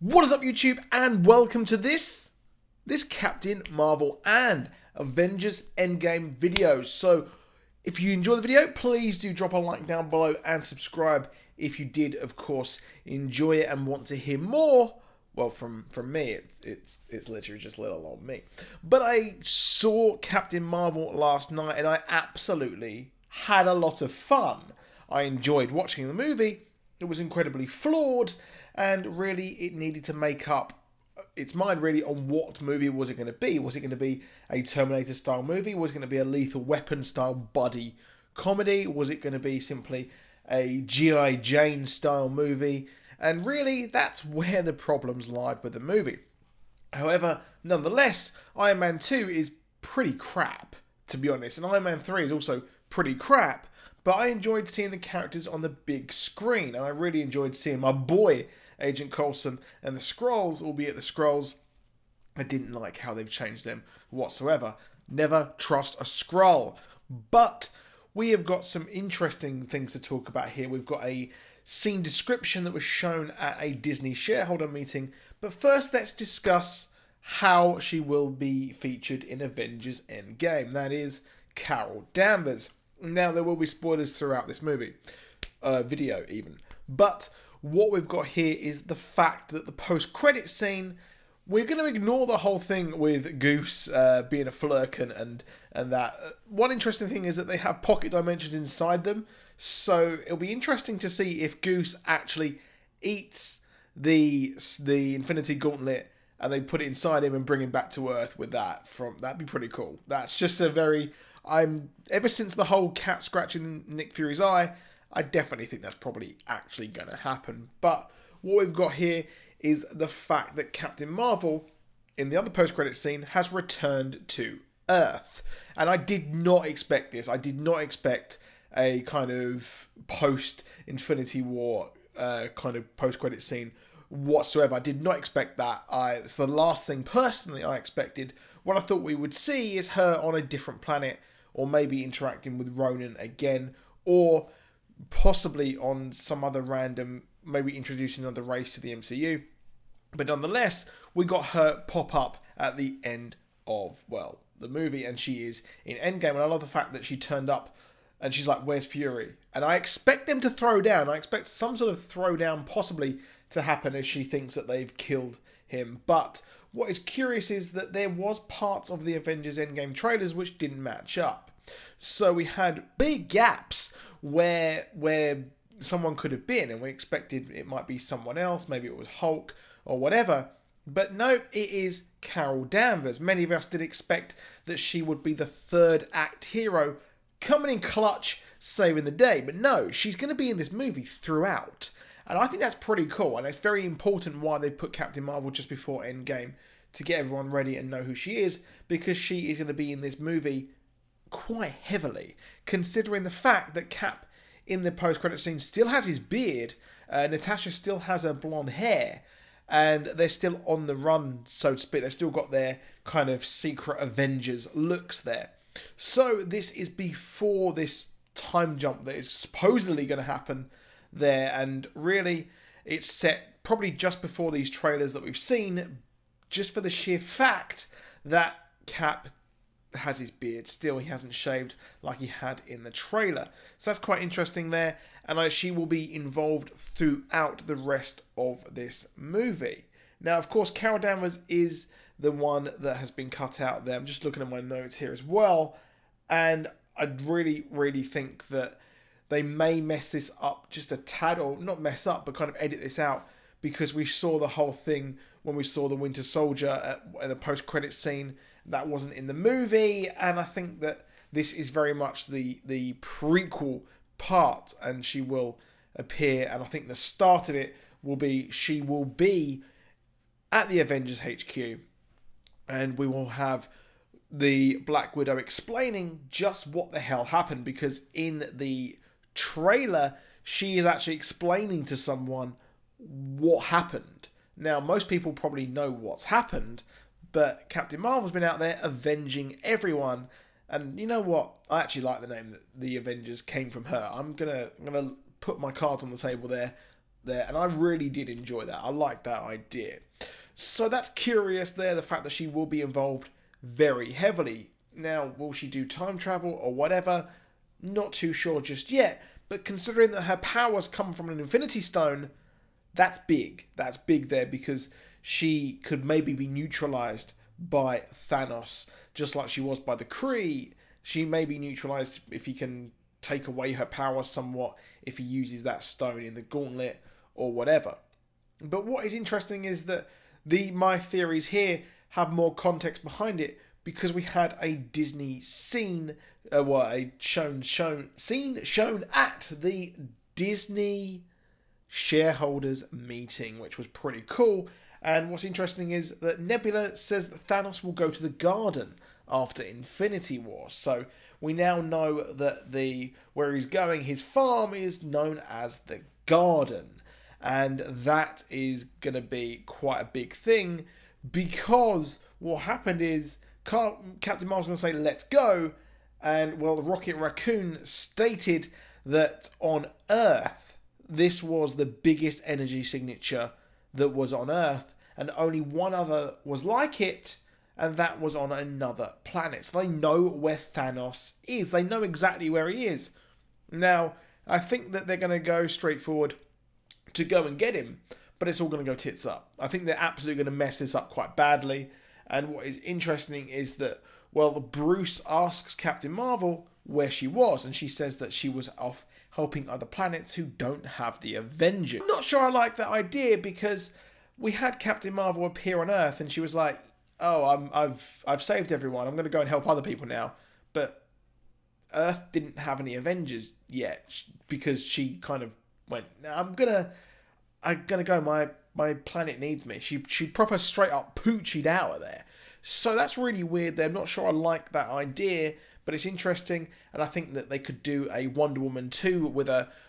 What is up, YouTube, and welcome to this Captain Marvel and Avengers Endgame video. So if you enjoy the video, please do drop a like down below and subscribe if you did, of course, enjoy it and want to hear more. Well, from me, it's literally just little old me. But I saw Captain Marvel last night and I absolutely had a lot of fun. I enjoyed watching the movie. It was incredibly flawed, and really it needed to make up its mind really on what movie was it going to be. Was it going to be a Terminator style movie? Was it going to be a Lethal Weapon style buddy comedy? Was it going to be simply a G.I. Jane style movie? And really that's where the problems lied with the movie. However, nonetheless, Iron Man 2 is pretty crap, to be honest, and Iron Man 3 is also pretty crap. But I enjoyed seeing the characters on the big screen, and I really enjoyed seeing my boy, Agent Coulson, and the Skrulls, albeit the Skrulls, I didn't like how they've changed them whatsoever. Never trust a Skrull. But we have got some interesting things to talk about here. We've got a scene description that was shown at a Disney shareholder meeting. But first, let's discuss how she will be featured in Avengers Endgame. That is, Carol Danvers. Now, there will be spoilers throughout this movie, video even. But what we've got here is the fact that the post-credit scene, we're going to ignore the whole thing with Goose being a flirkin and that. One interesting thing is that they have pocket dimensions inside them. So it'll be interesting to see if Goose actually eats the Infinity Gauntlet and they put it inside him and bring him back to Earth with that. That'd be pretty cool. That's just a very... ever since the whole cat scratching Nick Fury's eye, I definitely think that's probably actually going to happen. But what we've got here is the fact that Captain Marvel, in the other post-credit scene, has returned to Earth. And I did not expect this. I did not expect a kind of post-Infinity War kind of post-credit scene whatsoever. I did not expect that. It's the last thing, personally, I expected. What I thought we would see is her on a different planet, or maybe interacting with Ronan again, or possibly on some other random, maybe introducing another race to the MCU. But nonetheless, we got her pop up at the end of, well, the movie, and she is in Endgame. And I love the fact that she turned up and she's like, where's Fury? And I expect them to throw down. I expect some sort of throwdown possibly to happen if she thinks that they've killed him. But what is curious is that there was parts of the Avengers Endgame trailers which didn't match up. So we had big gaps where someone could have been, and we expected it might be someone else, maybe it was Hulk or whatever. But no, it is Carol Danvers. Many of us did expect that she would be the third act hero, coming in clutch, saving the day. But no, she's going to be in this movie throughout. And I think that's pretty cool, and it's very important why they put Captain Marvel just before Endgame, to get everyone ready and know who she is, because she is going to be in this movie quite heavily, considering the fact that Cap in the post-credit scene still has his beard, Natasha still has her blonde hair, and they're still on the run, so to speak. They've still got their kind of secret Avengers looks there. So this is before this time jump that is supposedly going to happen there, and really it's set probably just before these trailers that we've seen, just for the sheer fact that Cap has his beard still. He hasn't shaved like he had in the trailer. So that's quite interesting there, and she will be involved throughout the rest of this movie. Now, of course, Carol Danvers is the one that has been cut out there. I'm just looking at my notes here as well, and I really think that they may mess this up just a tad, or not mess up, but kind of edit this out, because we saw the whole thing when we saw the Winter Soldier in a post-credit scene. That wasn't in the movie, and I think that this is very much the prequel part, and she will appear, and I think the start of it will be, she will be at the Avengers HQ, and we will have the Black Widow explaining just what the hell happened, because in the trailer, she is actually explaining to someone what happened. Now, most people probably know what's happened, but Captain Marvel's been out there avenging everyone. And you know what? I actually like the name that the Avengers came from her. I'm gonna put my cards on the table there. there, and I really did enjoy that. I like that idea. So that's curious there, the fact that she will be involved very heavily. Now, will she do time travel or whatever? Not too sure just yet, but considering that her powers come from an Infinity Stone, that's big. That's big there, because she could maybe be neutralized by Thanos, just like she was by the Kree. She may be neutralized if he can take away her powers somewhat, if he uses that stone in the gauntlet or whatever. But what is interesting is that my theories here have more context behind it, because we had a Disney scene, scene shown at the Disney shareholders meeting, which was pretty cool. And what's interesting is that Nebula says that Thanos will go to the garden after Infinity War. So we now know that where he's going, his farm, is known as the Garden. And that is going to be quite a big thing, because what happened is Captain Marvel's going to say, let's go. And, well, Rocket Raccoon stated that on Earth, this was the biggest energy signature that was on Earth, and only one other was like it, and that was on another planet. So they know where Thanos is. They know exactly where he is. Now, I think that they're going to go straight forward to go and get him, but it's all going to go tits up. I think they're absolutely going to mess this up quite badly. And what is interesting is that, well, Bruce asks Captain Marvel where she was, and she says that she was off helping other planets who don't have the Avengers. I'm not sure I like that idea, because we had Captain Marvel appear on Earth, and she was like, "Oh, I've saved everyone. I'm going to go and help other people now." But Earth didn't have any Avengers yet, because she kind of went, I'm gonna go. My planet needs me. She proper straight up poochied out of there. So that's really weird. I'm not sure I like that idea, but it's interesting, and I think that they could do a Wonder Woman 2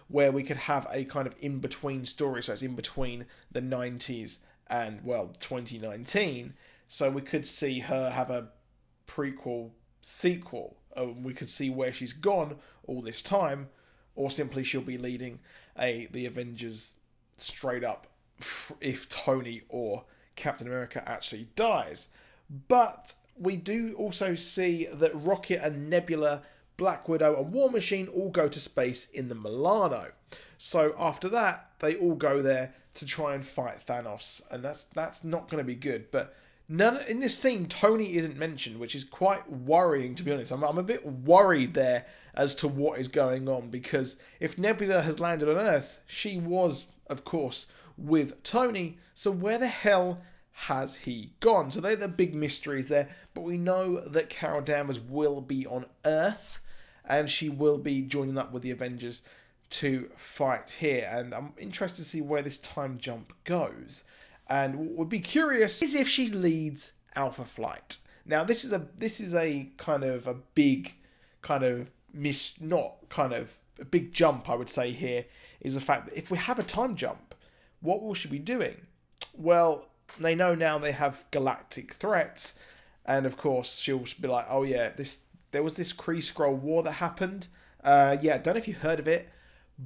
where we could have a kind of in-between story. So it's in between the 90s and, well, 2019. So we could see her have a prequel sequel. We could see where she's gone all this time, or simply she'll be leading the Avengers straight up if Tony or Captain America actually dies. But we do also see that Rocket and Nebula, Black Widow and War Machine all go to space in the Milano. So after that, they all go there to try and fight Thanos, and that's not going to be good. But in this scene, Tony isn't mentioned, which is quite worrying, to be honest. I'm a bit worried there as to what is going on, because if Nebula has landed on Earth, she was, of course, with Tony. So where the hell has he gone? So they're the big mysteries there. But we know that Carol Danvers will be on Earth, and she will be joining up with the Avengers to fight here. And I'm interested to see where this time jump goes. And what would be curious is if she leads Alpha Flight. Now, this is a kind of a big kind of a big jump, I would say here, is the fact that if we have a time jump, what will she be doing? Well, they know now they have galactic threats, and of course she'll be like, oh yeah, there was this Kree Skrull war that happened. Yeah, I don't know if you heard of it,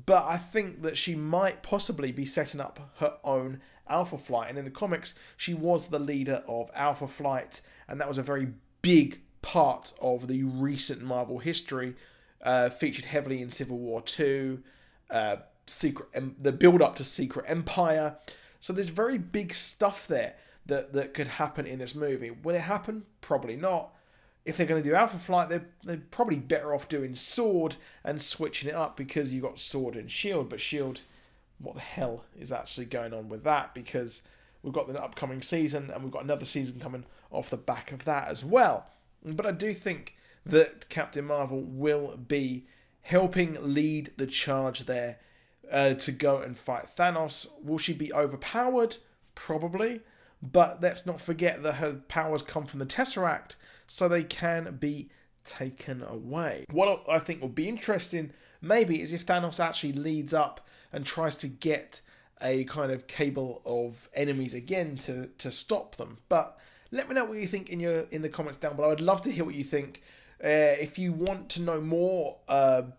but I think that she might possibly be setting up her own Alpha Flight. And in the comics, she was the leader of Alpha Flight, and that was a very big part of the recent Marvel history, featured heavily in Civil War 2, the build-up to Secret Empire. So there's very big stuff there that could happen in this movie. Will it happen? Probably not. If they're going to do Alpha Flight, they're probably better off doing Sword and switching it up, because you've got Sword and Shield. But Shield, what the hell is actually going on with that? Because we've got the upcoming season, and we've got another season coming off the back of that as well. But I do think that Captain Marvel will be helping lead the charge there to go and fight Thanos. Will she be overpowered? Probably. But let's not forget that her powers come from the Tesseract, so they can be taken away. What I think will be interesting, maybe, is if Thanos actually leads up and tries to get a kind of cable of enemies again to stop them. But let me know what you think in the comments down below. I'd love to hear what you think. If you want to know more,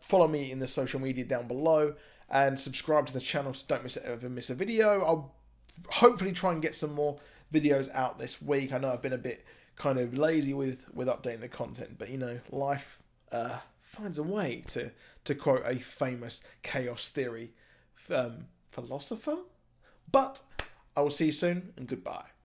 follow me in the social media down below. and subscribe to the channel so don't miss a video. I'll hopefully try and get some more videos out this week. I know I've been a bit kind of lazy with updating the content, but you know, life finds a way, to quote a famous chaos theory philosopher. But I will see you soon, and goodbye.